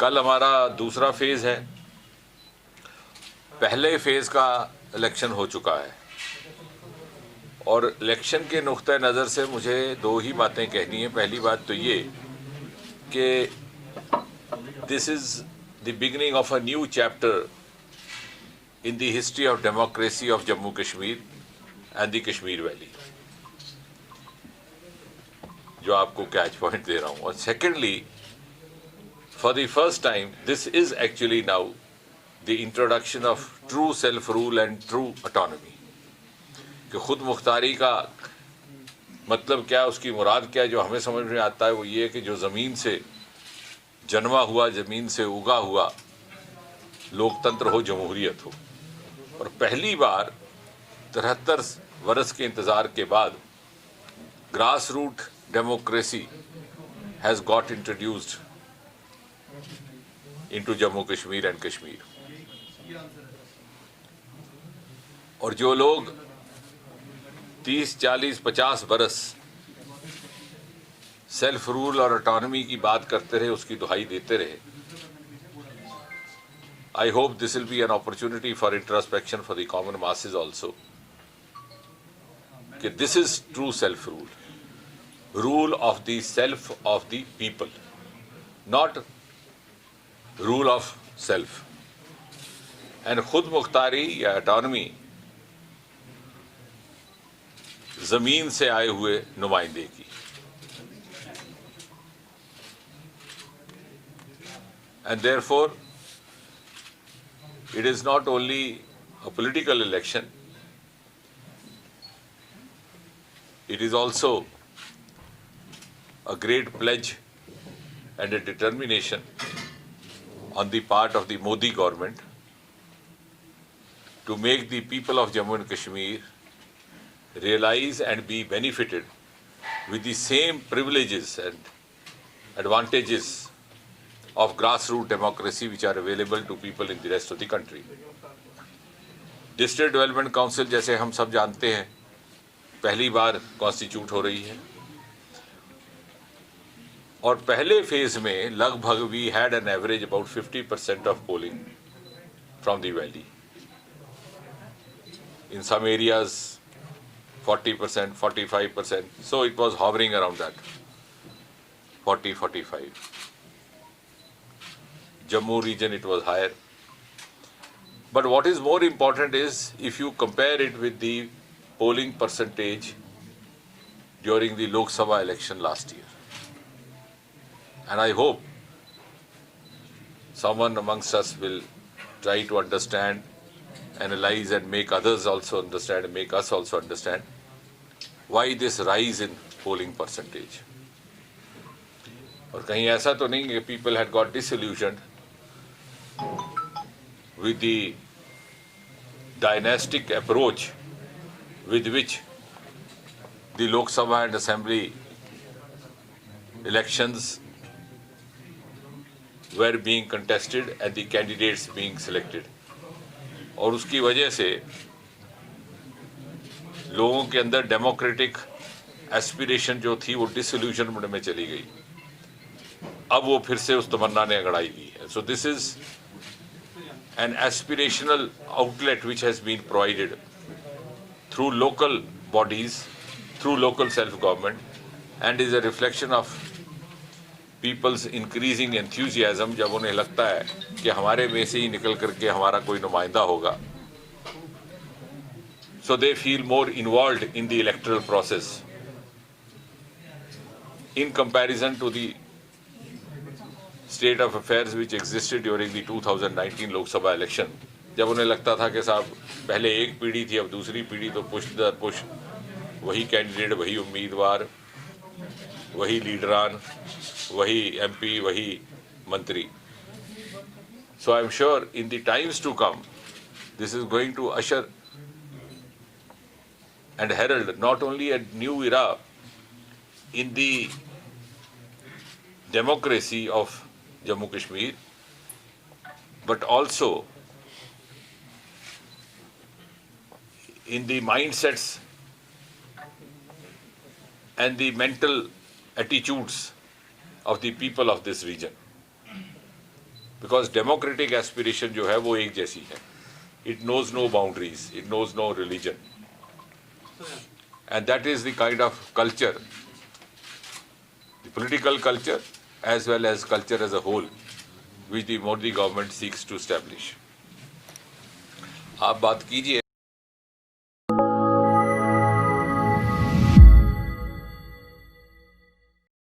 कल हमारा दूसरा फेज़ है। पहले फेज़ का इलेक्शन हो चुका है और इलेक्शन के नुक्ते नज़र से मुझे दो ही बातें कहनी है। पहली बात तो ये कि this is the beginning of a new chapter in the history of democracy of Jammu Kashmir and the Kashmir Valley, जो आपको कैच पॉइंट दे रहा हूँ। और secondly, for the first time this is actually now the introduction of true self rule and true autonomy, कि खुद मुख्तारी का मतलब क्या, उसकी मुराद क्या, जो हमें समझ में आता है वो ये कि जो ज़मीन से जन्मा हुआ, ज़मीन से उगा हुआ लोकतंत्र हो, जमहूरियत हो। और पहली बार 73 वर्ष के इंतज़ार के बाद grass root democracy has got introduced into Jammu Kashmir and Kashmir. और जो लोग 30, 40, 50 बरस सेल्फ रूल और ऑटोनॉमी की बात करते रहे, उसकी दुहाई देते रहे, I hope this will be an opportunity for introspection for the common masses also. That this is true self-rule, rule of the self of the people, not rule of self. And खुद मुख्तारी या autonomy ज़मीन से आए हुए नुमाइंदे की। And therefore, it is not only a political election, it is also a great pledge and a determination on the part of the Modi government to make the people of Jammu and Kashmir realize and be benefited with the same privileges and advantages of grassroots democracy which are available to people in the rest of the country. District development council, जैसे हम सब जानते हैं, पहली बार constitute हो रही है और पहले फेज में लगभग we had an average about 50% of polling from the valley. In some areas 40%, 45%, so it was hovering around that 40-45. Jammu region it was higher. But what is more important is if you compare it with the polling percentage during the Lok Sabha election last year. And I hope someone amongst us will try to understand, analyze and make others also understand and make us also understand why this rise in polling percentage. और कहीं ऐसा तो नहीं कि people had got disillusioned with the dynastic approach with which the Lok Sabha and Assembly elections were being contested and the candidates being selected. और उसकी वजह से लोगों के अंदर डेमोक्रेटिक एस्पिरेशन जो थी वो डिसइल्यूजनमेंट में चली गई। अब वो फिर से उस तमन्ना ने अगड़ाई ली है। So this is an aspirational outlet which has been provided through local bodies, through local self-government, and is a reflection of people's increasing enthusiasm, जब उन्हें लगता है कि हमारे में से ही निकल करके हमारा कोई नुमाइंदा होगा। So they feel more involved in the electoral process in comparison to the state of affairs which existed during the 2019 Lok Sabha election, जब उन्हें लगता था कि साहब पहले एक पीढ़ी थी, अब दूसरी पीढ़ी, तो पुश दर पुश वही कैंडिडेट, वही उम्मीदवार, वही लीडरान, वही एमपी, वही मंत्री। So I am sure in the times to come, this is going to usher and herald not only a new era in the democracy of Jammu Kashmir, but also in the mindsets and the mental attitudes of the people of this region. Because democratic aspiration जो है वो एक जैसी है. It knows no boundaries, it knows no religion. And that is the kind of culture, the political culture as well as culture as a whole, which the Modi government seeks to establish. आप बात कीजिए